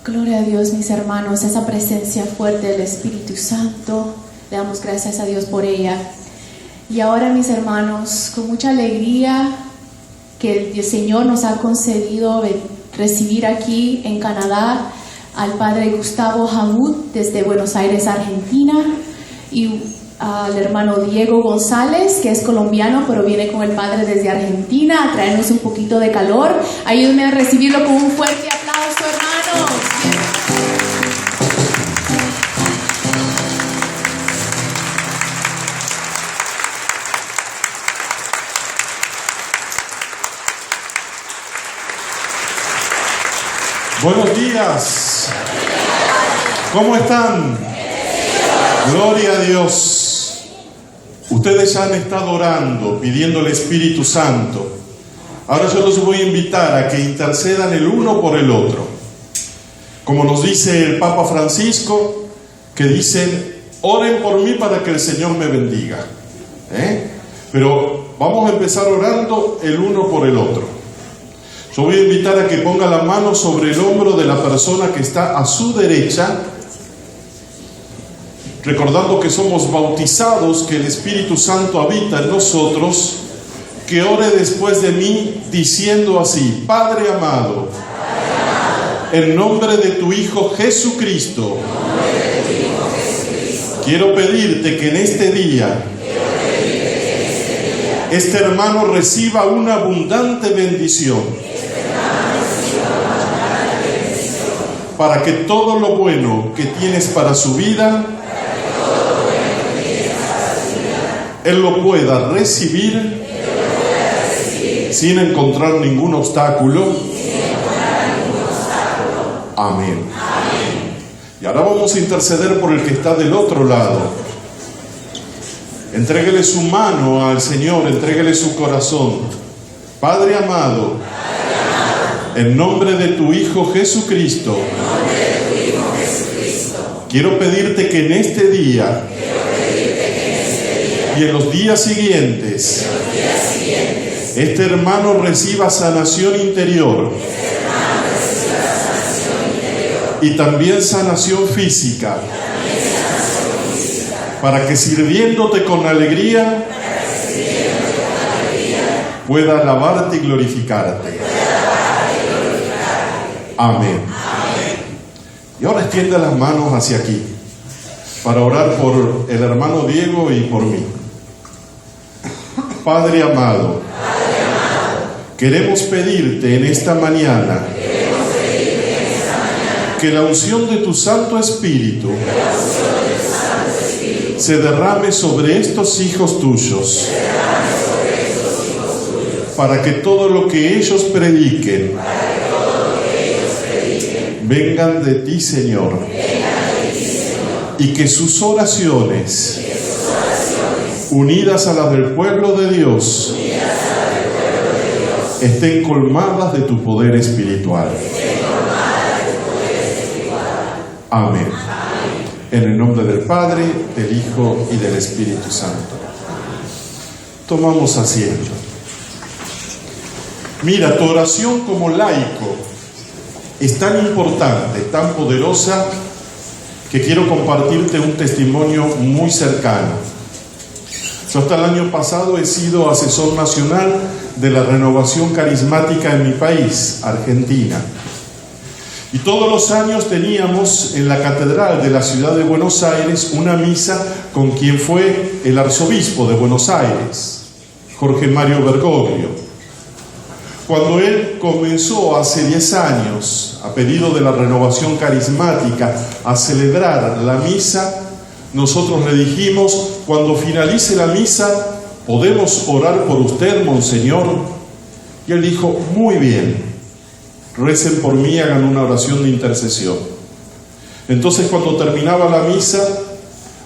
Gloria a Dios, mis hermanos, esa presencia fuerte del Espíritu Santo, le damos gracias a Dios por ella. Y ahora, mis hermanos, con mucha alegría que el Señor nos ha concedido recibir aquí en Canadá al Padre Gustavo Hamud desde Buenos Aires, Argentina, y al hermano Diego González, que es colombiano, pero viene con el Padre desde Argentina a traernos un poquito de calor. Ayúdenme a recibirlo con un fuerte aplauso, hermanos. Buenos días. ¿Cómo están? Gloria a Dios. Ustedes ya han estado orando, pidiendo el Espíritu Santo. Ahora yo los voy a invitar a que intercedan el uno por el otro. Como nos dice el Papa Francisco, que dicen, oren por mí para que el Señor me bendiga. Pero vamos a empezar orando el uno por el otro. Yo voy a invitar a que ponga la mano sobre el hombro de la persona que está a su derecha, recordando que somos bautizados, que el Espíritu Santo habita en nosotros, que ore después de mí diciendo así: Padre amado, en nombre de tu Hijo Jesucristo, quiero pedirte que en este día este hermano reciba una abundante bendición, para que todo lo bueno que tienes para su vida, él lo pueda recibir sin encontrar ningún obstáculo. Amén. Y ahora vamos a interceder por el que está del otro lado. Entréguele su mano al Señor, entréguele su corazón. Padre amado, en nombre de tu Hijo Jesucristo, quiero pedirte que en este día y en los días siguientes, este hermano reciba sanación interior y también sanación física, para que sirviéndote con alegría pueda alabarte y glorificarte. Amén. Y ahora extienda las manos hacia aquí para orar por el hermano Diego y por mí. Padre amado, queremos pedirte en esta mañana que la unción de tu Santo Espíritu se derrame sobre estos hijos tuyos, para que todo lo que ellos prediquen vengan de ti, Señor, y que sus oraciones, unidas a las del pueblo de Dios, estén colmadas de tu poder espiritual. Amén. En el nombre del Padre, del Hijo y del Espíritu Santo. Tomamos asiento. Mira, tu oración como laico es tan importante, tan poderosa, que quiero compartirte un testimonio muy cercano. Yo hasta el año pasado he sido asesor nacional de la renovación carismática en mi país, Argentina. Y todos los años teníamos en la catedral de la ciudad de Buenos Aires una misa con quien fue el arzobispo de Buenos Aires, Jorge Mario Bergoglio. Cuando él comenzó hace 10 años, a pedido de la renovación carismática, a celebrar la misa, nosotros le dijimos: cuando finalice la misa, ¿podemos orar por usted, monseñor? Y él dijo: muy bien, recen por mí, hagan una oración de intercesión. Entonces, cuando terminaba la misa,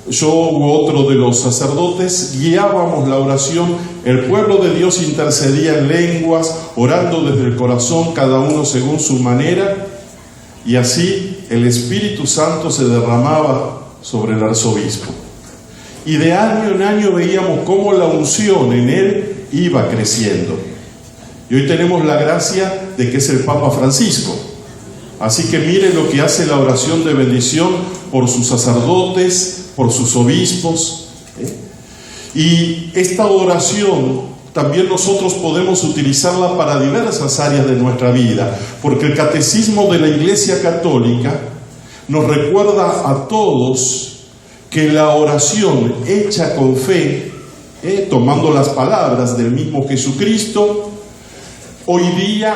yo u otro de los sacerdotes guiábamos la oración, el pueblo de Dios intercedía en lenguas, orando desde el corazón, cada uno según su manera, y así el Espíritu Santo se derramaba sobre el arzobispo. Y de año en año veíamos cómo la unción en él iba creciendo. Y hoy tenemos la gracia de que es el Papa Francisco. Así que mire lo que hace la oración de bendición por sus sacerdotes, por sus obispos. Y esta oración también nosotros podemos utilizarla para diversas áreas de nuestra vida, porque el Catecismo de la Iglesia Católica nos recuerda a todos que la oración hecha con fe, tomando las palabras del mismo Jesucristo, hoy día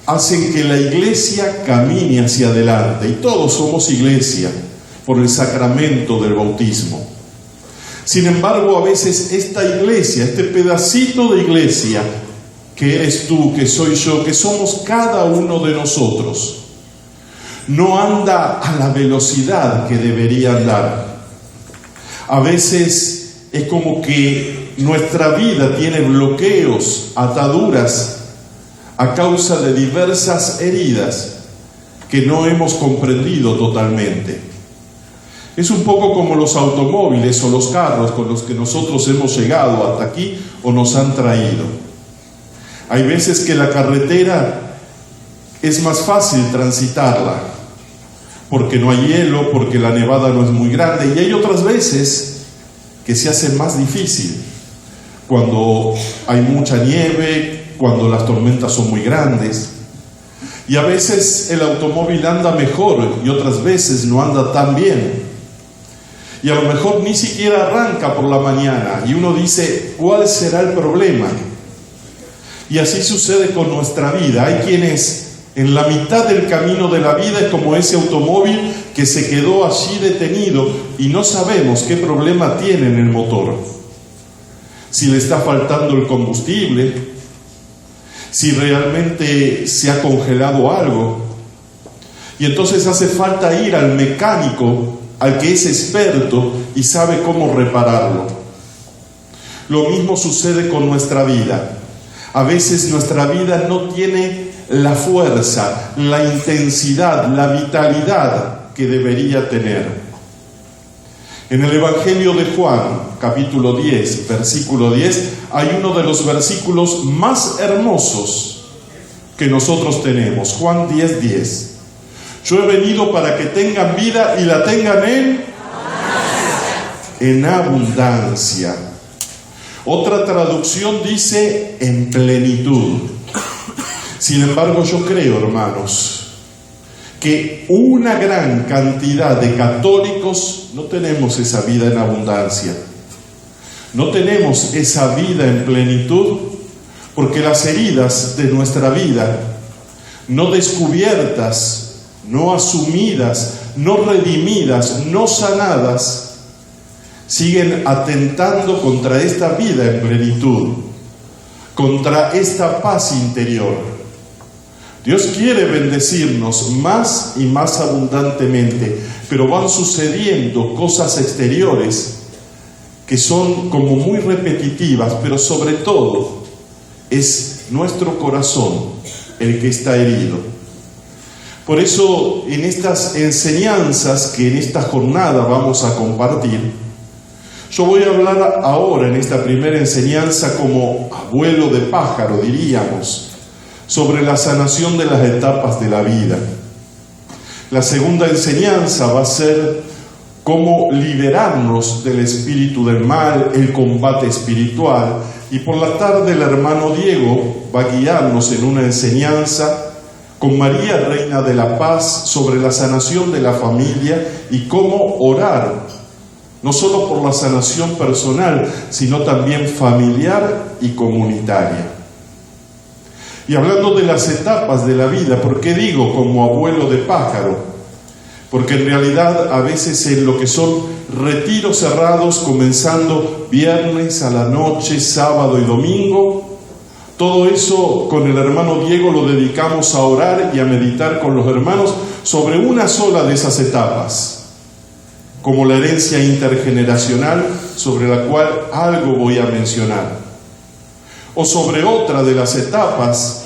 hacen que la Iglesia camine hacia adelante, y todos somos Iglesia por el sacramento del bautismo. Sin embargo, a veces esta iglesia, este pedacito de iglesia, que eres tú, que soy yo, que somos cada uno de nosotros, no anda a la velocidad que debería andar. A veces es como que nuestra vida tiene bloqueos, ataduras, a causa de diversas heridas que no hemos comprendido totalmente. Es un poco como los automóviles o los carros con los que nosotros hemos llegado hasta aquí o nos han traído. Hay veces que la carretera es más fácil transitarla, porque no hay hielo, porque la nevada no es muy grande, y hay otras veces que se hace más difícil, cuando hay mucha nieve, cuando las tormentas son muy grandes. Y a veces el automóvil anda mejor y otras veces no anda tan bien. Y a lo mejor ni siquiera arranca por la mañana y uno dice, ¿cuál será el problema? Y así sucede con nuestra vida. Hay quienes en la mitad del camino de la vida es como ese automóvil que se quedó allí detenido y no sabemos qué problema tiene en el motor. Si le está faltando el combustible, si realmente se ha congelado algo. Y entonces hace falta ir al mecánico, al que es experto y sabe cómo repararlo. Lo mismo sucede con nuestra vida. A veces nuestra vida no tiene la fuerza, la intensidad, la vitalidad que debería tener. En el Evangelio de Juan, capítulo 10, versículo 10, hay uno de los versículos más hermosos que nosotros tenemos. Juan 10, 10. Yo he venido para que tengan vida y la tengan en abundancia. Otra traducción dice en plenitud. Sin embargo, yo creo, hermanos, que una gran cantidad de católicos no tenemos esa vida en abundancia. No tenemos esa vida en plenitud porque las heridas de nuestra vida, no descubiertas, no asumidas, no redimidas, no sanadas, siguen atentando contra esta vida en plenitud, contra esta paz interior. Dios quiere bendecirnos más y más abundantemente, pero van sucediendo cosas exteriores que son como muy repetitivas, pero sobre todo es nuestro corazón el que está herido. Por eso, en estas enseñanzas que en esta jornada vamos a compartir, yo voy a hablar ahora en esta primera enseñanza como abuelo de pájaro, diríamos, sobre la sanación de las etapas de la vida. La segunda enseñanza va a ser cómo liberarnos del espíritu del mal, el combate espiritual, y por la tarde el hermano Diego va a guiarnos en una enseñanza con María, Reina de la Paz, sobre la sanación de la familia y cómo orar, no solo por la sanación personal, sino también familiar y comunitaria. Y hablando de las etapas de la vida, ¿por qué digo como abuelo de pájaro? Porque en realidad a veces en lo que son retiros cerrados, comenzando viernes a la noche, sábado y domingo, todo eso con el hermano Diego lo dedicamos a orar y a meditar con los hermanos sobre una sola de esas etapas, como la herencia intergeneracional, sobre la cual algo voy a mencionar, o sobre otra de las etapas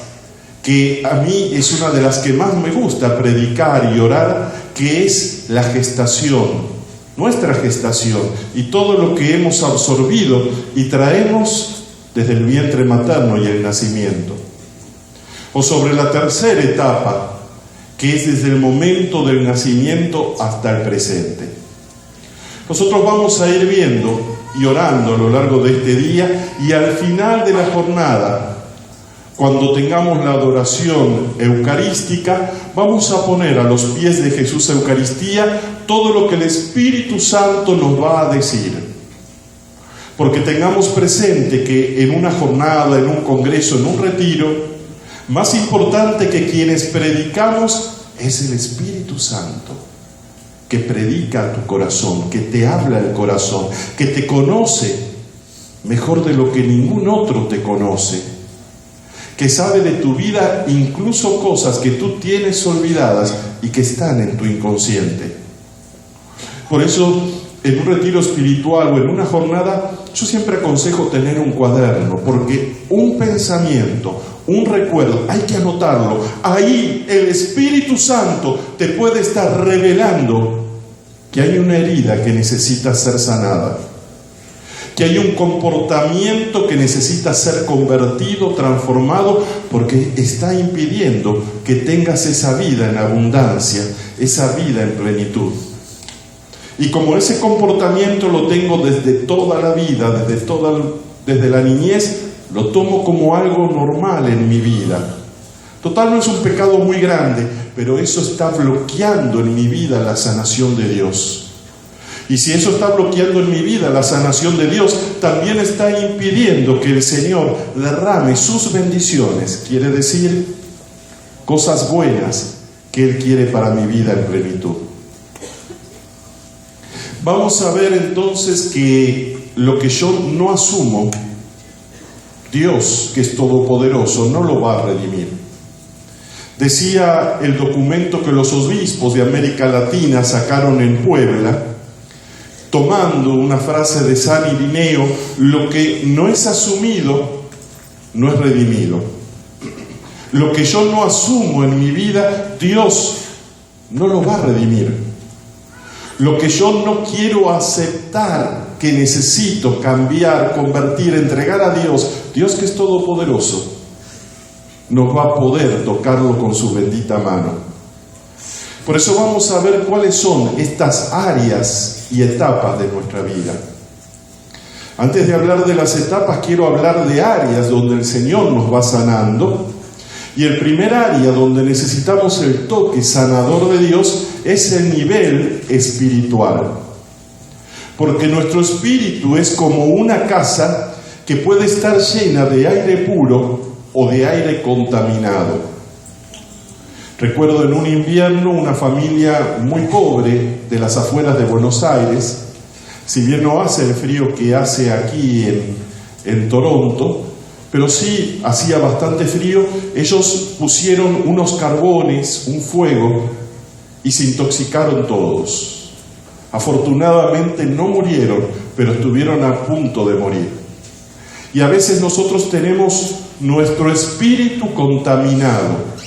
que a mí es una de las que más me gusta predicar y orar, que es la gestación, nuestra gestación y todo lo que hemos absorbido y traemos desde el vientre materno y el nacimiento. O sobre la tercera etapa, que es desde el momento del nacimiento hasta el presente. Nosotros vamos a ir viendo y orando a lo largo de este día, y al final de la jornada, cuando tengamos la adoración eucarística, vamos a poner a los pies de Jesús Eucaristía todo lo que el Espíritu Santo nos va a decir. Porque tengamos presente que en una jornada, en un congreso, en un retiro, más importante que quienes predicamos es el Espíritu Santo, que predica a tu corazón, que te habla el corazón, que te conoce mejor de lo que ningún otro te conoce, que sabe de tu vida incluso cosas que tú tienes olvidadas y que están en tu inconsciente. Por eso, en un retiro espiritual o en una jornada, yo siempre aconsejo tener un cuaderno, porque un pensamiento, un recuerdo, hay que anotarlo. Ahí el Espíritu Santo te puede estar revelando que hay una herida que necesita ser sanada, que hay un comportamiento que necesita ser convertido, transformado, porque está impidiendo que tengas esa vida en abundancia, esa vida en plenitud. Y como ese comportamiento lo tengo desde toda la vida, desde la niñez, lo tomo como algo normal en mi vida. Total, no es un pecado muy grande, pero eso está bloqueando en mi vida la sanación de Dios. Y si eso está bloqueando en mi vida la sanación de Dios, también está impidiendo que el Señor derrame sus bendiciones, quiere decir, cosas buenas que Él quiere para mi vida en plenitud. Vamos a ver entonces que lo que yo no asumo, Dios, que es todopoderoso, no lo va a redimir. Decía el documento que los obispos de América Latina sacaron en Puebla, tomando una frase de San Irineo: lo que no es asumido no es redimido. Lo que yo no asumo en mi vida, Dios no lo va a redimir. Lo que yo no quiero aceptar, que necesito cambiar, convertir, entregar a Dios, Dios que es todopoderoso, no va a poder tocarlo con su bendita mano. Por eso vamos a ver cuáles son estas áreas y etapas de nuestra vida. Antes de hablar de las etapas, quiero hablar de áreas donde el Señor nos va sanando. Y el primer área donde necesitamos el toque sanador de Dios es el nivel espiritual. Porque nuestro espíritu es como una casa que puede estar llena de aire puro o de aire contaminado. Recuerdo en un invierno una familia muy pobre de las afueras de Buenos Aires, si bien no hace el frío que hace aquí en Toronto, pero sí hacía bastante frío. Ellos pusieron unos carbones, un fuego, y se intoxicaron todos. Afortunadamente no murieron, pero estuvieron a punto de morir. Y a veces nosotros tenemos nuestro espíritu contaminado.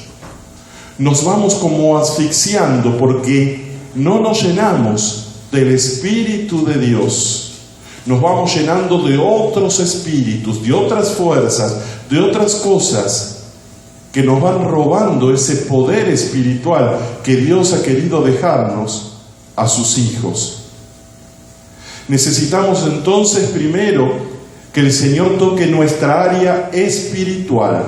Nos vamos como asfixiando porque no nos llenamos del Espíritu de Dios. Nos vamos llenando de otros espíritus, de otras fuerzas, de otras cosas que nos van robando ese poder espiritual que Dios ha querido dejarnos a sus hijos. Necesitamos entonces primero que el Señor toque nuestra área espiritual.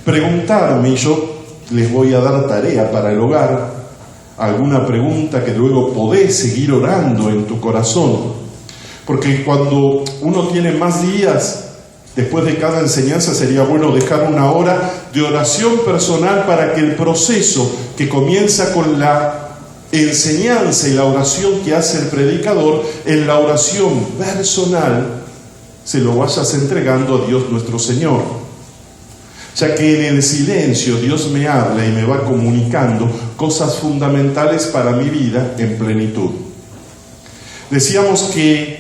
Preguntarme, y yo les voy a dar tarea para el hogar, alguna pregunta que luego podés seguir orando en tu corazón. Porque cuando uno tiene más días, después de cada enseñanza sería bueno dejar una hora de oración personal para que el proceso que comienza con la enseñanza y la oración que hace el predicador, en la oración personal, se lo vayas entregando a Dios nuestro Señor. Ya que en el silencio Dios me habla y me va comunicando cosas fundamentales para mi vida en plenitud. Decíamos que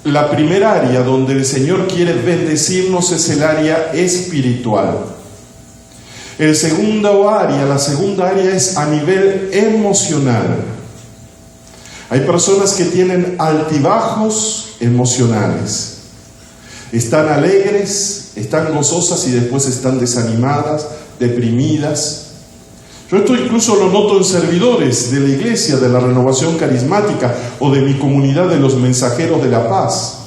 la primera área donde el Señor quiere bendecirnos es el área espiritual. La segunda área es a nivel emocional. Hay personas que tienen altibajos emocionales. Están alegres, están gozosas y después están desanimadas, deprimidas. Yo esto incluso lo noto en servidores de la iglesia, de la Renovación Carismática o de mi comunidad de los Mensajeros de la Paz.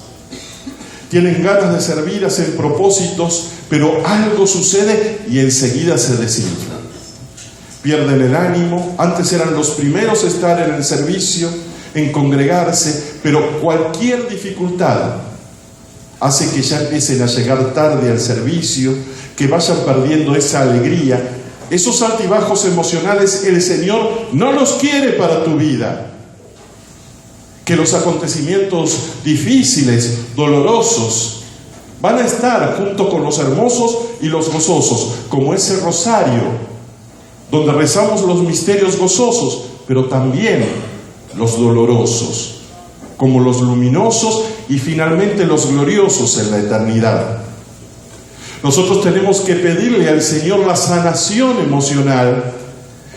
Tienen ganas de servir, hacen propósitos, pero algo sucede y enseguida se desinflan. Pierden el ánimo, antes eran los primeros a estar en el servicio, en congregarse, pero cualquier dificultad hace que ya empiecen a llegar tarde al servicio, que vayan perdiendo esa alegría. Esos altibajos emocionales el Señor no los quiere para tu vida. Que los acontecimientos difíciles, dolorosos, van a estar junto con los hermosos y los gozosos, como ese rosario, donde rezamos los misterios gozosos, pero también los dolorosos, como los luminosos y finalmente los gloriosos en la eternidad. Nosotros tenemos que pedirle al Señor la sanación emocional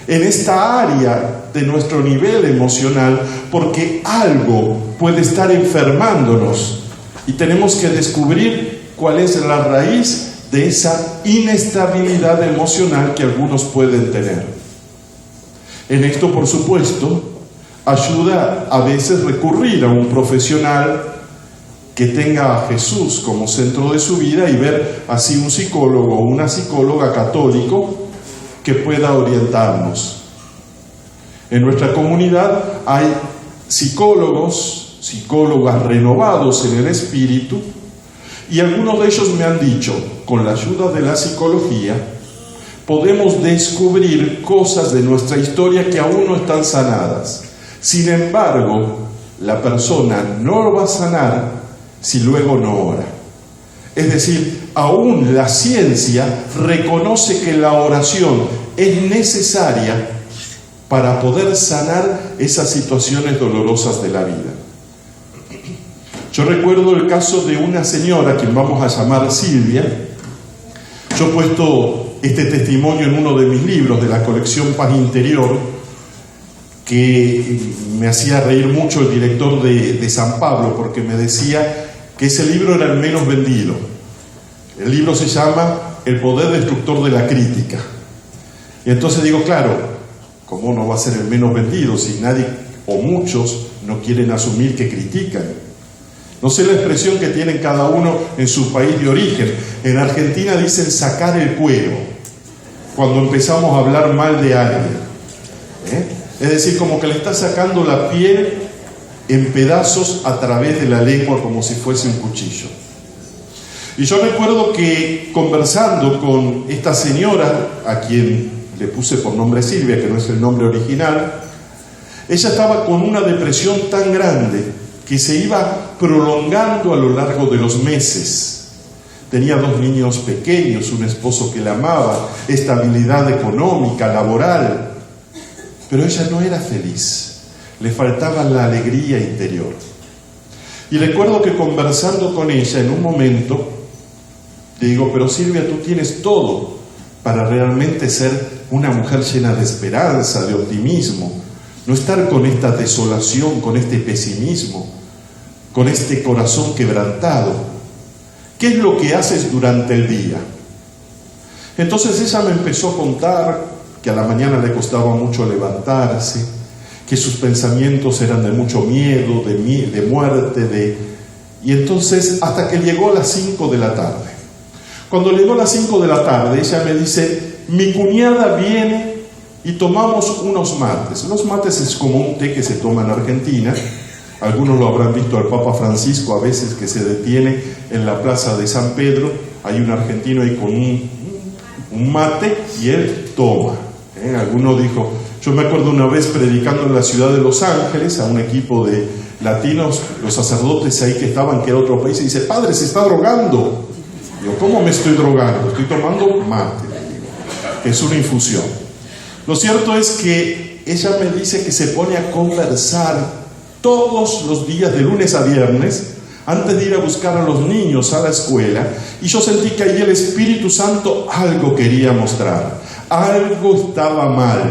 en esta área de nuestro nivel emocional, porque algo puede estar enfermándonos y tenemos que descubrir cuál es la raíz de esa inestabilidad emocional que algunos pueden tener. En esto, por supuesto, ayuda a veces recurrir a un profesional que tenga a Jesús como centro de su vida y ver así un psicólogo o una psicóloga católico que pueda orientarnos. En nuestra comunidad hay psicólogos, psicólogas renovados en el espíritu, y algunos de ellos me han dicho, con la ayuda de la psicología, podemos descubrir cosas de nuestra historia que aún no están sanadas. Sin embargo, la persona no lo va a sanar si luego no ora. Es decir, aún la ciencia reconoce que la oración es necesaria para poder sanar esas situaciones dolorosas de la vida. Yo recuerdo el caso de una señora, a quien vamos a llamar Silvia. Yo he puesto este testimonio en uno de mis libros de la colección Paz Interior, que me hacía reír mucho el director de San Pablo, porque me decía que ese libro era el menos vendido. El libro se llama El poder destructor de la crítica. Y entonces digo, claro, ¿cómo no va a ser el menos vendido si nadie o muchos no quieren asumir que critican? No sé la expresión que tienen cada uno en su país de origen. En Argentina dicen sacar el cuero cuando empezamos a hablar mal de alguien. Es decir, como que le está sacando la piel en pedazos a través de la lengua, como si fuese un cuchillo. Y yo recuerdo que conversando con esta señora, a quien le puse por nombre Silvia, que no es el nombre original, ella estaba con una depresión tan grande que se iba prolongando a lo largo de los meses. Tenía 2 niños pequeños, un esposo que la amaba, estabilidad económica, laboral, pero ella no era feliz, le faltaba la alegría interior. Y recuerdo que conversando con ella en un momento, le digo, pero Silvia, tú tienes todo para realmente ser una mujer llena de esperanza, de optimismo, no estar con esta desolación, con este pesimismo, con este corazón quebrantado. ¿Qué es lo que haces durante el día? Entonces ella me empezó a contar que a la mañana le costaba mucho levantarse, que sus pensamientos eran de mucho miedo, de muerte, y entonces hasta que llegó a las 5 de la tarde. Cuando llegó a las 5 de la tarde, ella me dice, mi cuñada viene y tomamos unos mates. Los mates es como un té que se toma en Argentina. Algunos lo habrán visto al Papa Francisco a veces, que se detiene en la plaza de San Pedro. Hay un argentino ahí con un mate y él toma. Alguno dijo, yo me acuerdo una vez predicando en la ciudad de Los Ángeles a un equipo de latinos, los sacerdotes ahí que estaban, que era otro país, y dice, padre, se está drogando. Digo, ¿cómo me estoy drogando? Estoy tomando mate, que es una infusión. Lo cierto es que ella me dice que se pone a conversar todos los días de lunes a viernes antes de ir a buscar a los niños a la escuela, y yo sentí que ahí el Espíritu Santo algo quería mostrar, algo estaba mal.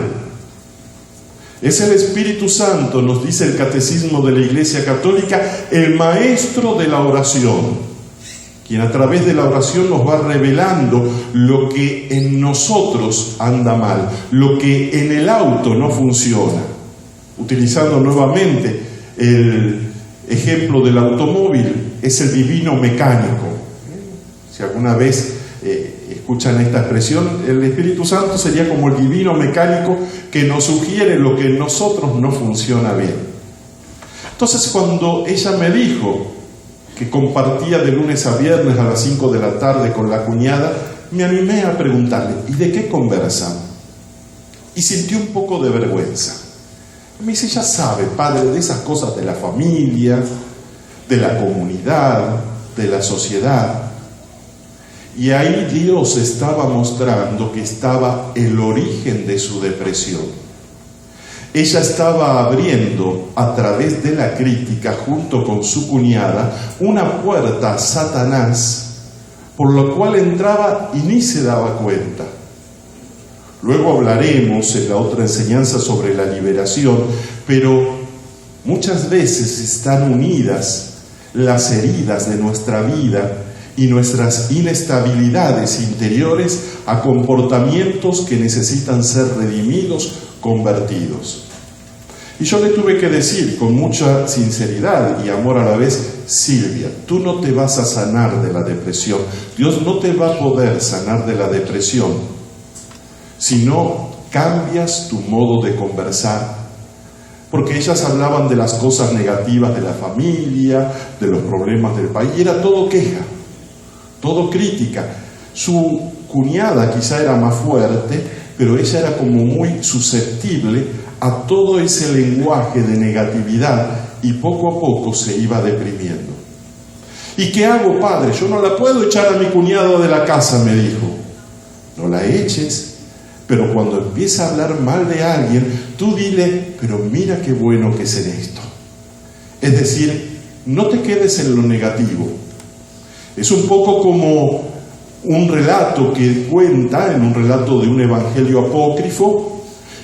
Es el Espíritu Santo, nos dice el Catecismo de la Iglesia Católica, el maestro de la oración, quien a través de la oración nos va revelando lo que en nosotros anda mal, lo que en el auto no funciona. Utilizando nuevamente el ejemplo del automóvil, es el divino mecánico. Si alguna vez escuchan esta expresión, el Espíritu Santo sería como el divino mecánico que nos sugiere lo que en nosotros no funciona bien. Entonces, cuando ella me dijo que compartía de lunes a viernes a las 5 de la tarde con la cuñada, me animé a preguntarle, ¿y de qué conversan? Y sentí un poco de vergüenza. Me dice, ya sabe, padre, de esas cosas de la familia, de la comunidad, de la sociedad. Y ahí Dios estaba mostrando que estaba el origen de su depresión. Ella estaba abriendo a través de la crítica junto con su cuñada una puerta a Satanás por la cual entraba y ni se daba cuenta. Luego hablaremos en la otra enseñanza sobre la liberación, pero muchas veces están unidas las heridas de nuestra vida y nuestras inestabilidades interiores a comportamientos que necesitan ser redimidos, convertidos. Y yo le tuve que decir con mucha sinceridad y amor a la vez, Silvia, tú no te vas a sanar de la depresión. Dios no te va a poder sanar de la depresión si no cambias tu modo de conversar. Porque ellas hablaban de las cosas negativas de la familia, de los problemas del país, y era todo queja, todo crítica. Su cuñada quizá era más fuerte, pero ella era como muy susceptible a todo ese lenguaje de negatividad y poco a poco se iba deprimiendo. ¿Y qué hago, padre? Yo no la puedo echar a mi cuñado de la casa, me dijo. No la eches, pero cuando empieza a hablar mal de alguien, tú dile, pero mira qué bueno que es en esto. Es decir, no te quedes en lo negativo. Es un poco como un relato que cuenta, en un relato de un evangelio apócrifo,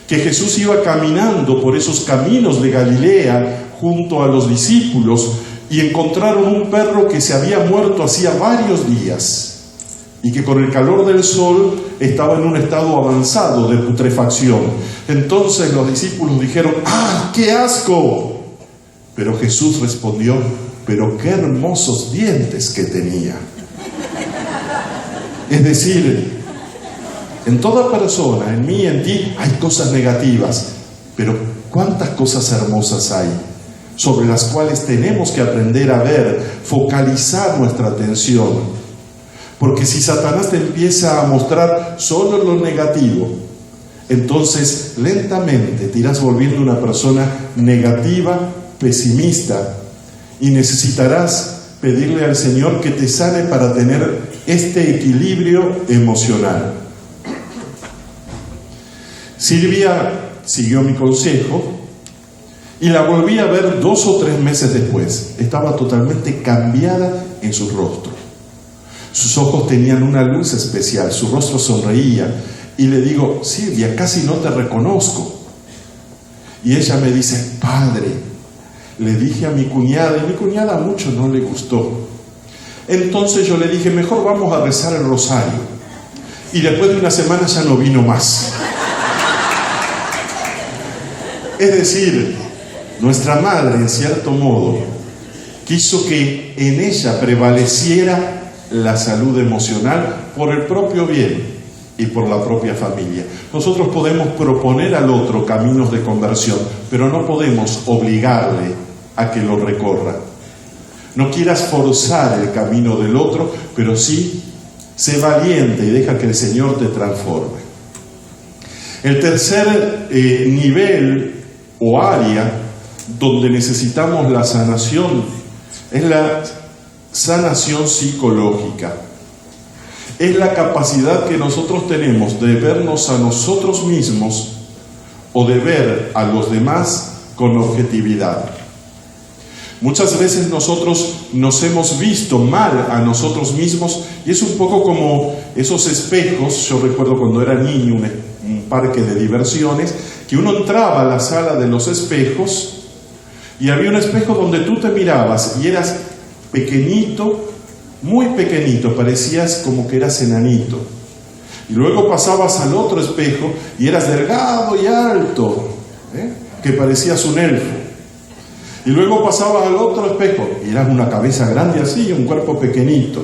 que Jesús iba caminando por esos caminos de Galilea junto a los discípulos y encontraron un perro que se había muerto hacía varios días y que con el calor del sol estaba en un estado avanzado de putrefacción. Entonces los discípulos dijeron, ¡ah, qué asco! Pero Jesús respondió, pero qué hermosos dientes que tenía. Es decir, en toda persona, en mí y en ti, hay cosas negativas, pero ¿cuántas cosas hermosas hay sobre las cuales tenemos que aprender a ver, focalizar nuestra atención? Porque si Satanás te empieza a mostrar solo lo negativo, entonces lentamente te irás volviendo una persona negativa, pesimista, y necesitarás pedirle al Señor que te sane para tener este equilibrio emocional. Silvia siguió mi consejo y la volví a ver 2 o 3 meses después. Estaba totalmente cambiada en su rostro. Sus ojos tenían una luz especial, su rostro sonreía. Y le digo, Silvia, casi no te reconozco. Y ella me dice, padre, le dije a mi cuñada, y mi cuñada a mucho no le gustó. Entonces yo le dije, mejor vamos a rezar el rosario. Y después de una semana ya no vino más. Es decir, nuestra madre, en cierto modo, quiso que en ella prevaleciera la salud emocional por el propio bien y por la propia familia. Nosotros podemos proponer al otro caminos de conversión, pero no podemos obligarle a que lo recorra. No quieras forzar el camino del otro, pero sí, sé valiente y deja que el Señor te transforme. El tercer nivel o área donde necesitamos la sanación es la sanación psicológica. Es la capacidad que nosotros tenemos de vernos a nosotros mismos o de ver a los demás con objetividad. Muchas veces nosotros nos hemos visto mal a nosotros mismos y es un poco como esos espejos. Yo recuerdo cuando era niño, un parque de diversiones, que uno entraba a la sala de los espejos y había un espejo donde tú te mirabas y eras pequeñito, muy pequeñito, parecías como que eras enanito. Y luego pasabas al otro espejo y eras delgado y alto, que parecías un elfo. Y luego pasabas al otro espejo y eras una cabeza grande así y un cuerpo pequeñito.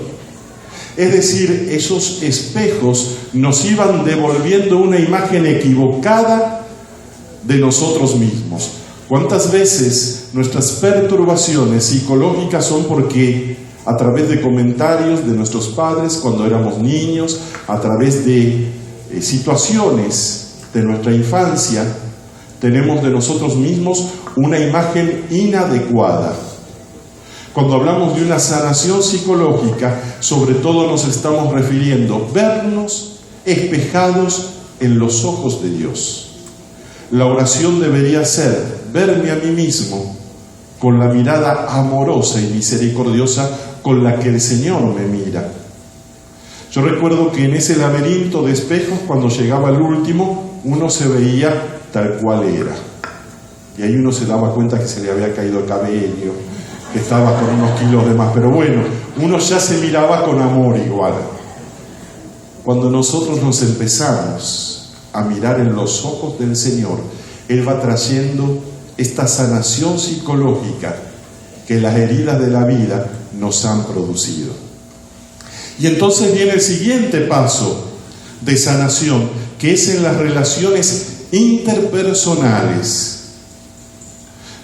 Es decir, esos espejos nos iban devolviendo una imagen equivocada de nosotros mismos. ¿Cuántas veces nuestras perturbaciones psicológicas son porque a través de comentarios de nuestros padres cuando éramos niños, a través de situaciones de nuestra infancia, tenemos de nosotros mismos una imagen inadecuada? Cuando hablamos de una sanación psicológica, sobre todo nos estamos refiriendo a vernos espejados en los ojos de Dios. La oración debería ser verme a mí mismo con la mirada amorosa y misericordiosa con la que el Señor me mira. Yo recuerdo que en ese laberinto de espejos, cuando llegaba el último, uno se veía tal cual era. Y ahí uno se daba cuenta que se le había caído el cabello, que estaba con unos kilos de más. Pero bueno, uno ya se miraba con amor igual. Cuando nosotros nos empezamos a mirar en los ojos del Señor, Él va trayendo esta sanación psicológica que las heridas de la vida nos han producido. Y entonces viene el siguiente paso de sanación, que es en las relaciones interpersonales.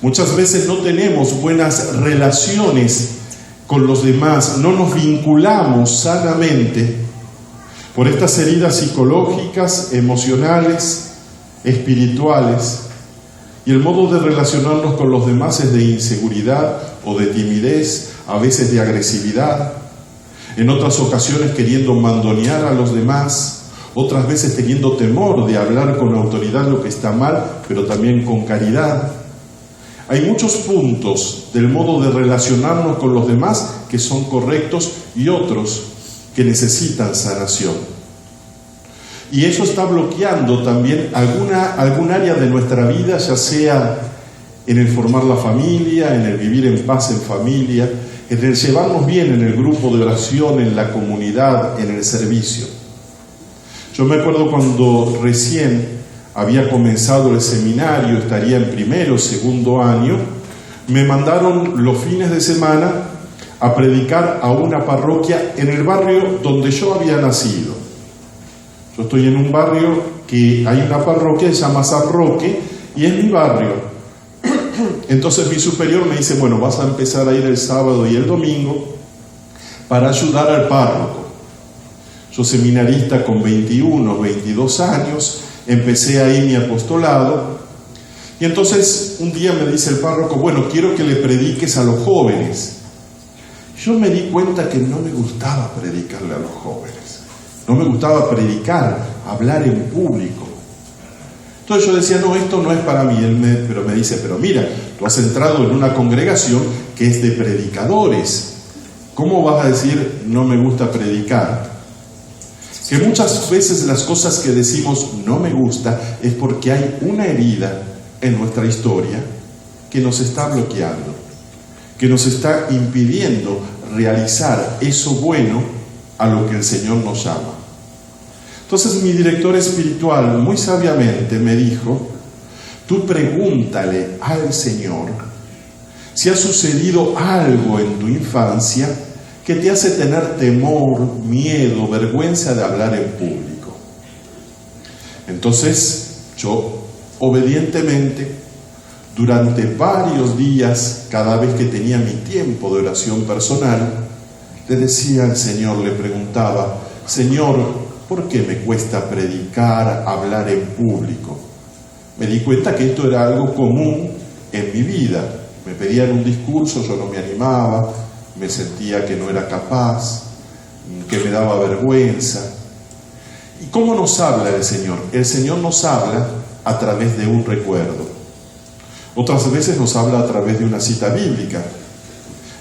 Muchas veces no tenemos buenas relaciones con los demás, no nos vinculamos sanamente por estas heridas psicológicas, emocionales, espirituales. Y el modo de relacionarnos con los demás es de inseguridad o de timidez, a veces de agresividad, en otras ocasiones queriendo mandonear a los demás, otras veces teniendo temor de hablar con autoridad lo que está mal, pero también con caridad. Hay muchos puntos del modo de relacionarnos con los demás que son correctos y otros que necesitan sanación. Y eso está bloqueando también algún área de nuestra vida, ya sea en el formar la familia, en el vivir en paz en familia, en el llevarnos bien en el grupo de oración, en la comunidad, en el servicio. Yo me acuerdo cuando recién había comenzado el seminario, estaría en primero o segundo año, me mandaron los fines de semana a predicar a una parroquia en el barrio donde yo había nacido. Yo estoy en un barrio que hay una parroquia que se llama San Roque y es mi barrio. Entonces mi superior me dice, bueno, vas a empezar a ir el sábado y el domingo para ayudar al párroco. Yo seminarista con 21, 22 años, empecé ahí mi apostolado y entonces un día me dice el párroco, bueno, quiero que le prediques a los jóvenes. Yo me di cuenta que no me gustaba predicarle a los jóvenes. No me gustaba predicar, hablar en público. Entonces yo decía, no, esto no es para mí. Pero me dice, pero mira, tú has entrado en una congregación que es de predicadores. ¿Cómo vas a decir, no me gusta predicar? Que muchas veces las cosas que decimos no me gusta es porque hay una herida en nuestra historia que nos está bloqueando, que nos está impidiendo realizar eso bueno a lo que el Señor nos llama. Entonces mi director espiritual muy sabiamente me dijo, tú pregúntale al Señor si ha sucedido algo en tu infancia que te hace tener temor, miedo, vergüenza de hablar en público. Entonces yo obedientemente durante varios días, cada vez que tenía mi tiempo de oración personal, le decía al Señor, le preguntaba, Señor, ¿por qué me cuesta predicar, hablar en público? Me di cuenta que esto era algo común en mi vida. Me pedían un discurso, yo no me animaba, me sentía que no era capaz, que me daba vergüenza. ¿Y cómo nos habla el Señor? El Señor nos habla a través de un recuerdo. Otras veces nos habla a través de una cita bíblica.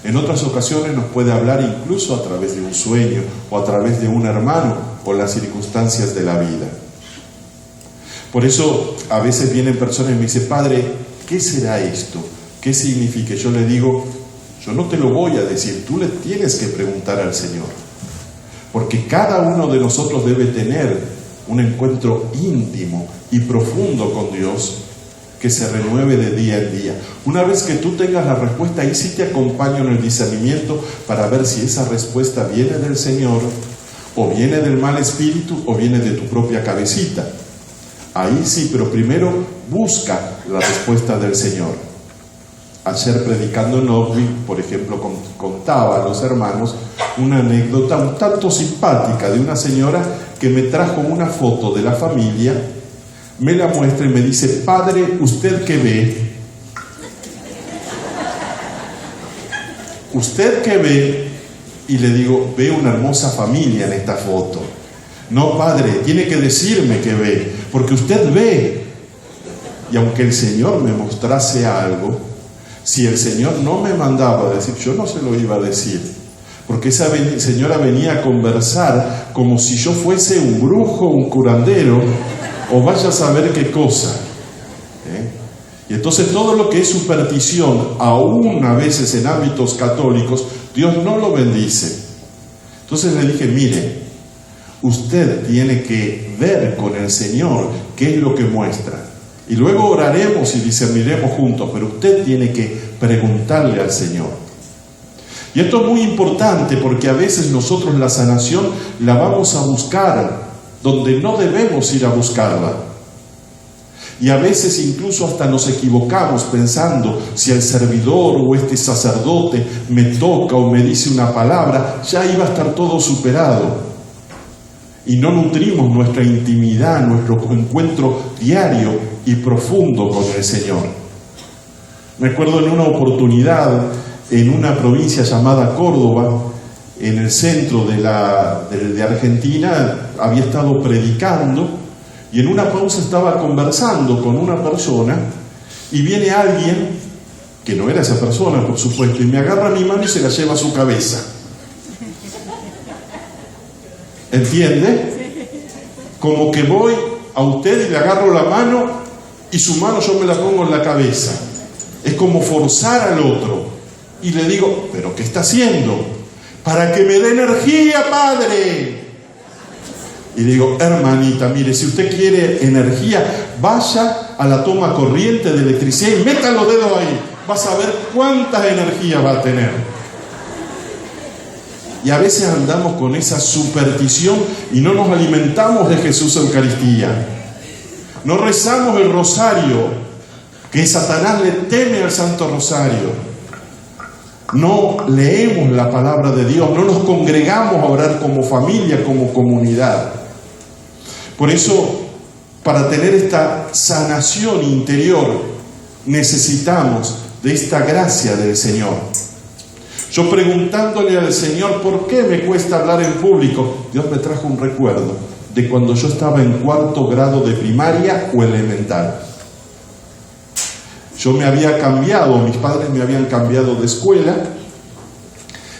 En otras ocasiones nos puede hablar incluso a través de un sueño o a través de un hermano o las circunstancias de la vida. Por eso a veces vienen personas y me dicen, Padre, ¿qué será esto? ¿Qué significa? Yo le digo, Yo no te lo voy a decir, tú le tienes que preguntar al Señor. Porque cada uno de nosotros debe tener un encuentro íntimo y profundo con Dios que se renueve de día en día. Una vez que tú tengas la respuesta, ahí sí te acompaño en el discernimiento para ver si esa respuesta viene del Señor, o viene del mal espíritu, o viene de tu propia cabecita. Ahí sí, pero primero busca la respuesta del Señor. Ayer predicando en Oakville, por ejemplo, contaba a los hermanos una anécdota un tanto simpática de una señora que me trajo una foto de la familia, me la muestra y me dice: padre, ¿usted qué ve? ¿Usted qué ve? Y le digo: veo una hermosa familia en esta foto. No, padre, tiene que decirme qué ve, porque usted ve. Y aunque el Señor me mostrase algo, si el Señor no me mandaba a decir, yo no se lo iba a decir, porque esa señora venía a conversar como si yo fuese un brujo, un curandero, o vaya a saber qué cosa. Y entonces todo lo que es superstición, aún a veces en ámbitos católicos, Dios no lo bendice. Entonces le dije: mire, usted tiene que ver con el Señor qué es lo que muestra. Y luego oraremos y discerniremos juntos, pero usted tiene que preguntarle al Señor. Y esto es muy importante porque a veces nosotros la sanación la vamos a buscar donde no debemos ir a buscarla. Y a veces incluso hasta nos equivocamos pensando: si el servidor o este sacerdote me toca o me dice una palabra, ya iba a estar todo superado. Y no nutrimos nuestra intimidad, nuestro encuentro diario y profundo con el Señor. Me acuerdo en una oportunidad en una provincia llamada Córdoba, en el centro de Argentina, había estado predicando y en una pausa estaba conversando con una persona y viene alguien, que no era esa persona por supuesto, y me agarra mi mano y se la lleva a su cabeza. ¿Entiende? Como que voy a usted y le agarro la mano y su mano yo me la pongo en la cabeza. Es como forzar al otro. Y le digo: ¿pero qué está haciendo? Para que me dé energía, padre. Y le digo: hermanita, mire, si usted quiere energía, vaya a la toma corriente de electricidad y meta los dedos ahí. Vas a ver cuánta energía va a tener. Y a veces andamos con esa superstición y no nos alimentamos de Jesús Eucaristía. No rezamos el rosario, que Satanás le teme al Santo Rosario. No leemos la palabra de Dios, no nos congregamos a orar como familia, como comunidad. Por eso, para tener esta sanación interior, necesitamos de esta gracia del Señor. Yo preguntándole al Señor por qué me cuesta hablar en público, Dios me trajo un recuerdo de cuando yo estaba en 4º grado de primaria o elemental. Yo me había cambiado, mis padres me habían cambiado de escuela.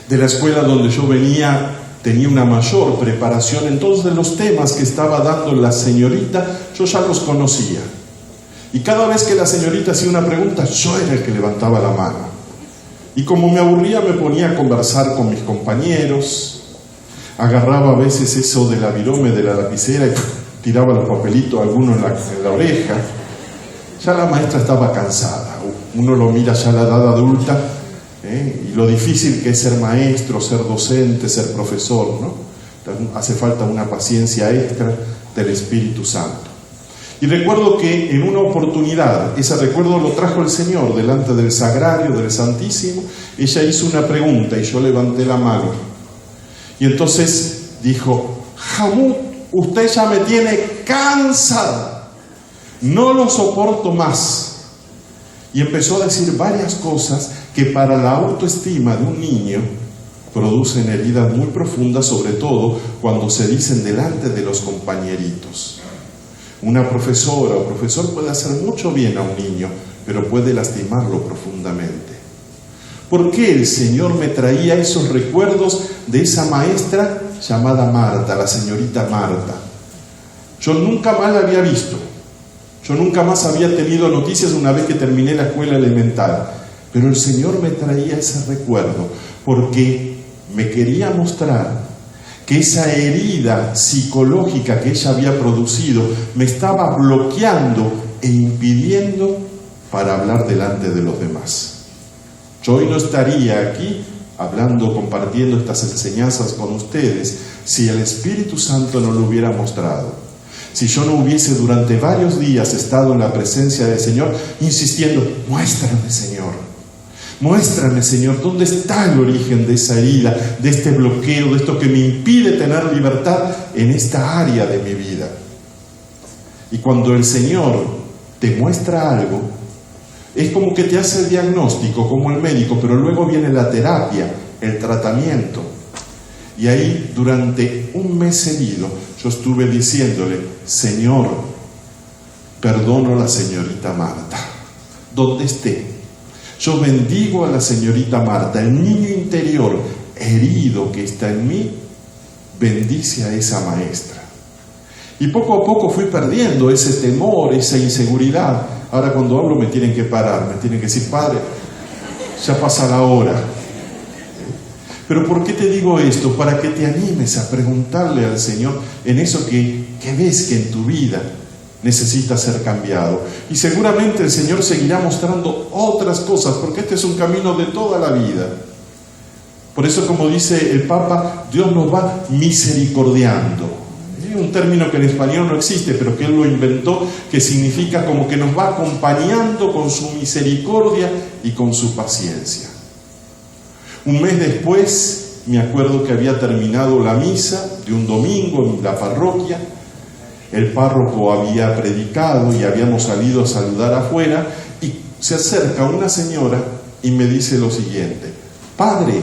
De la escuela donde yo venía tenía una mayor preparación, entonces los temas que estaba dando la señorita yo ya los conocía. Y cada vez que la señorita hacía una pregunta, yo era el que levantaba la mano. Y como me aburría, me ponía a conversar con mis compañeros, agarraba a veces eso del avirome de la lapicera y tiraba los papelitos a alguno en la oreja. Ya la maestra estaba cansada, uno lo mira ya a la edad adulta, y lo difícil que es ser maestro, ser docente, ser profesor, ¿no? Hace falta una paciencia extra del Espíritu Santo. Y recuerdo que en una oportunidad, ese recuerdo lo trajo el Señor delante del Sagrario, del Santísimo. Ella hizo una pregunta y yo levanté la mano. Y entonces dijo: Jamut, usted ya me tiene cansada, no lo soporto más. Y empezó a decir varias cosas que para la autoestima de un niño producen heridas muy profundas, sobre todo cuando se dicen delante de los compañeritos. Una profesora o profesor puede hacer mucho bien a un niño, pero puede lastimarlo profundamente. ¿Por qué el Señor me traía esos recuerdos de esa maestra llamada Marta, la señorita Marta? Yo nunca más la había visto. Yo nunca más había tenido noticias una vez que terminé la escuela elemental. Pero el Señor me traía ese recuerdo porque me quería mostrar que esa herida psicológica que ella había producido me estaba bloqueando e impidiendo para hablar delante de los demás. Yo hoy no estaría aquí hablando, compartiendo estas enseñanzas con ustedes si el Espíritu Santo no lo hubiera mostrado. Si yo no hubiese durante varios días estado en la presencia del Señor insistiendo, muéstrame, Señor. Muéstrame, Señor, dónde está el origen de esa herida, de este bloqueo, de esto que me impide tener libertad en esta área de mi vida. Y cuando el Señor te muestra algo, es como que te hace el diagnóstico, como el médico, pero luego viene la terapia, el tratamiento. Y ahí, durante un mes seguido, yo estuve diciéndole, Señor, perdono a la señorita Marta, donde esté. Yo bendigo a la señorita Marta, el niño interior herido que está en mí, bendice a esa maestra. Y poco a poco fui perdiendo ese temor, esa inseguridad. Ahora cuando hablo me tienen que parar, me tienen que decir, Padre, ya pasa la hora. Pero ¿por qué te digo esto? Para que te animes a preguntarle al Señor en eso que ves que en tu vida necesita ser cambiado. Y seguramente el Señor seguirá mostrando otras cosas, porque este es un camino de toda la vida. Por eso, como dice el Papa, Dios nos va misericordiando. Un término que en español no existe, pero que Él lo inventó, que significa como que nos va acompañando con su misericordia y con su paciencia. Un mes después, me acuerdo que había terminado la misa de un domingo en la parroquia. El párroco había predicado y habíamos salido a saludar afuera y se acerca una señora y me dice lo siguiente: Padre,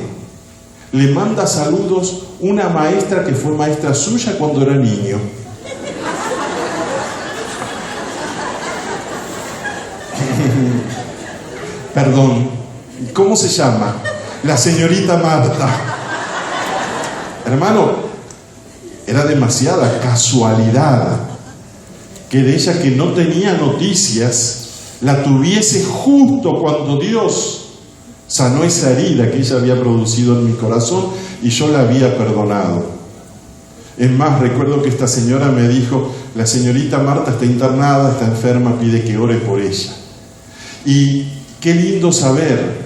le manda saludos una maestra que fue maestra suya cuando era niño. Perdón, ¿cómo se llama? La señorita Marta. Hermano, era demasiada casualidad que de ella, que no tenía noticias, la tuviese justo cuando Dios sanó esa herida que ella había producido en mi corazón y yo la había perdonado. Es más, recuerdo que esta señora me dijo, la señorita Marta está internada, está enferma, pide que ore por ella. Y qué lindo saber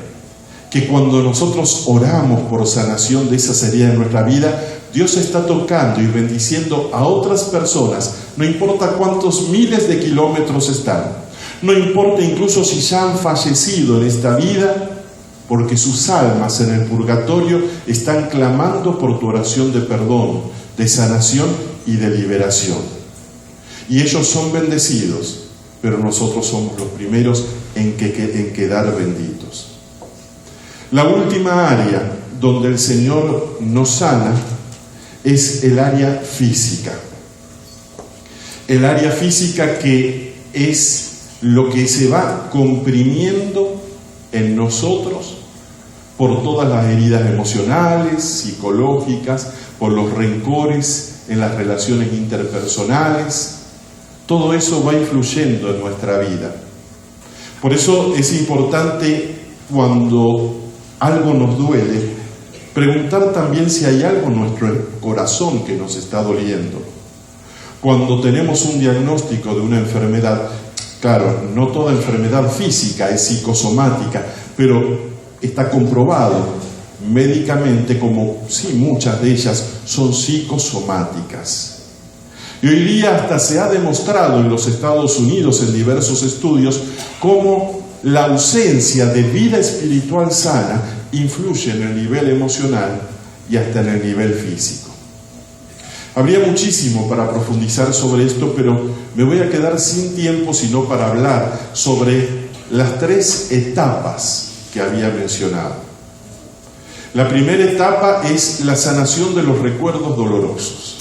que cuando nosotros oramos por sanación de esas heridas en nuestra vida, Dios está tocando y bendiciendo a otras personas, no importa cuántos miles de kilómetros están, no importa incluso si ya han fallecido en esta vida, porque sus almas en el purgatorio están clamando por tu oración de perdón, de sanación y de liberación. Y ellos son bendecidos, pero nosotros somos los primeros en quedar benditos. La última área donde el Señor nos sana es el área física. El área física que es lo que se va comprimiendo en nosotros por todas las heridas emocionales, psicológicas, por los rencores en las relaciones interpersonales. Todo eso va influyendo en nuestra vida. Por eso es importante, cuando algo nos duele, preguntar también si hay algo en nuestro corazón que nos está doliendo. Cuando tenemos un diagnóstico de una enfermedad, claro, no toda enfermedad física es psicosomática, pero está comprobado médicamente como sí, muchas de ellas son psicosomáticas. Y hoy día hasta se ha demostrado en los Estados Unidos en diversos estudios cómo la ausencia de vida espiritual sana influye en el nivel emocional y hasta en el nivel físico. Habría muchísimo para profundizar sobre esto, pero me voy a quedar sin tiempo sino para hablar sobre las 3 etapas que había mencionado. La primera etapa es la sanación de los recuerdos dolorosos.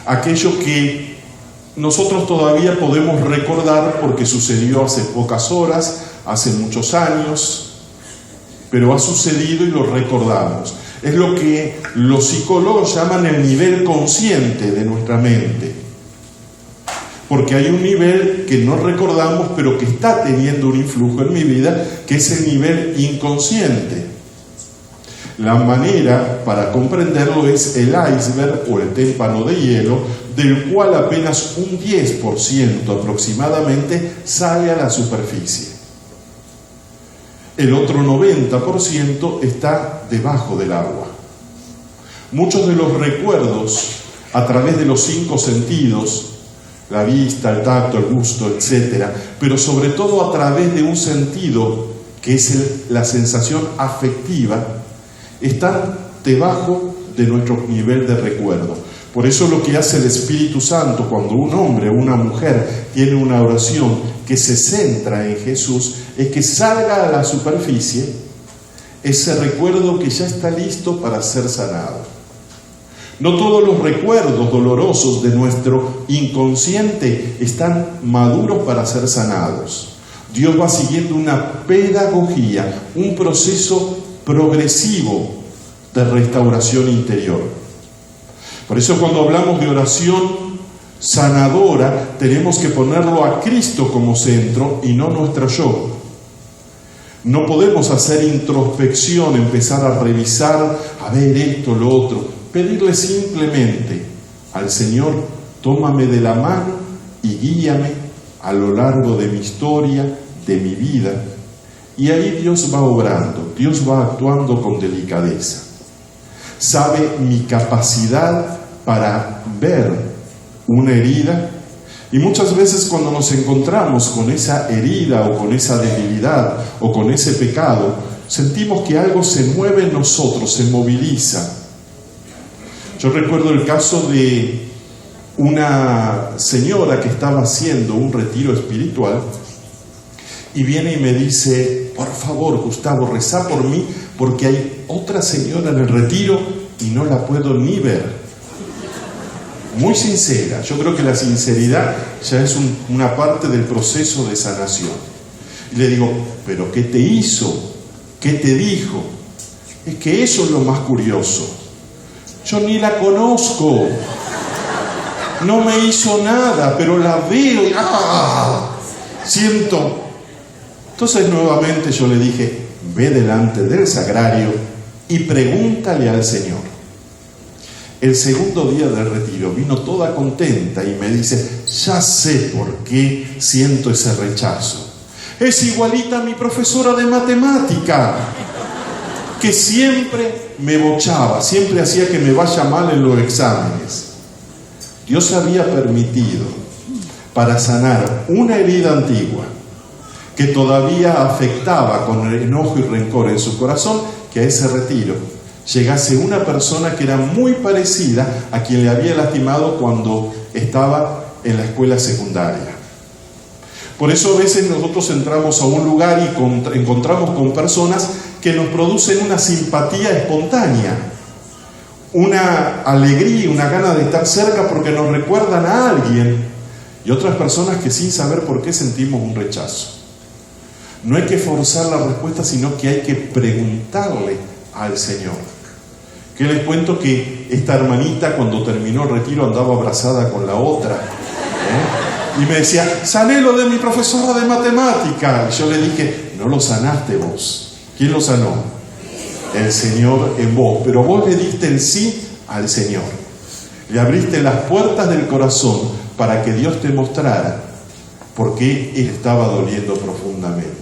Aquello que nosotros todavía podemos recordar porque sucedió hace pocas horas, hace muchos años, pero ha sucedido y lo recordamos. Es lo que los psicólogos llaman el nivel consciente de nuestra mente. porque hay un nivel que no recordamos, pero que está teniendo un influjo en mi vida, que es el nivel inconsciente. La manera para comprenderlo es el iceberg o el témpano de hielo, del cual apenas un 10% aproximadamente sale a la superficie. El otro 90% está debajo del agua. Muchos de los recuerdos a través de los 5 sentidos, la vista, el tacto, el gusto, etc., pero sobre todo a través de un sentido que es la sensación afectiva, están debajo de nuestro nivel de recuerdo. Por eso lo que hace el Espíritu Santo cuando un hombre o una mujer tiene una oración que se centra en Jesús, es que salga a la superficie ese recuerdo que ya está listo para ser sanado. No todos los recuerdos dolorosos de nuestro inconsciente están maduros para ser sanados. Dios va siguiendo una pedagogía, un proceso progresivo de restauración interior. Por eso cuando hablamos de oración sanadora, tenemos que ponerlo a Cristo como centro y no nuestro yo. No podemos hacer introspección, empezar a revisar, a ver esto, lo otro. Pedirle simplemente al Señor, tómame de la mano y guíame a lo largo de mi historia, de mi vida. Y ahí Dios va obrando, Dios va actuando con delicadeza. Sabe mi capacidad para ver una herida, y muchas veces cuando nos encontramos con esa herida o con esa debilidad o con ese pecado, sentimos que algo se mueve en nosotros, se moviliza. Yo recuerdo el caso de una señora que estaba haciendo un retiro espiritual y viene y me dice, por favor, Gustavo, rezá por mí porque hay otra señora en el retiro y no la puedo ni ver. Muy sincera, yo creo que la sinceridad ya es una parte del proceso de sanación. Y le digo, ¿pero qué te hizo? ¿Qué te dijo? Es que eso es lo más curioso. Yo ni la conozco, no me hizo nada, pero la veo y siento. Entonces nuevamente yo le dije, ve delante del sagrario y pregúntale al Señor. El segundo día del retiro vino toda contenta y me dice, ya sé por qué siento ese rechazo. Es igualita a mi profesora de matemática, que siempre me bochaba, siempre hacía que me vaya mal en los exámenes. Dios había permitido para sanar una herida antigua que todavía afectaba con enojo y rencor en su corazón, que a ese retiro llegase una persona que era muy parecida a quien le había lastimado cuando estaba en la escuela secundaria. Por eso a veces nosotros entramos a un lugar y encontramos con personas que nos producen una simpatía espontánea, una alegría, una gana de estar cerca porque nos recuerdan a alguien, y otras personas que sin saber por qué sentimos un rechazo. No hay que forzar la respuesta, sino que hay que preguntarle al Señor. Que les cuento que esta hermanita cuando terminó el retiro andaba abrazada con la otra, y me decía, sané lo de mi profesora de matemática. Y yo le dije, no lo sanaste vos. ¿Quién lo sanó? El Señor en vos. Pero vos le diste el sí al Señor. Le abriste las puertas del corazón para que Dios te mostrara por qué Él estaba doliendo profundamente.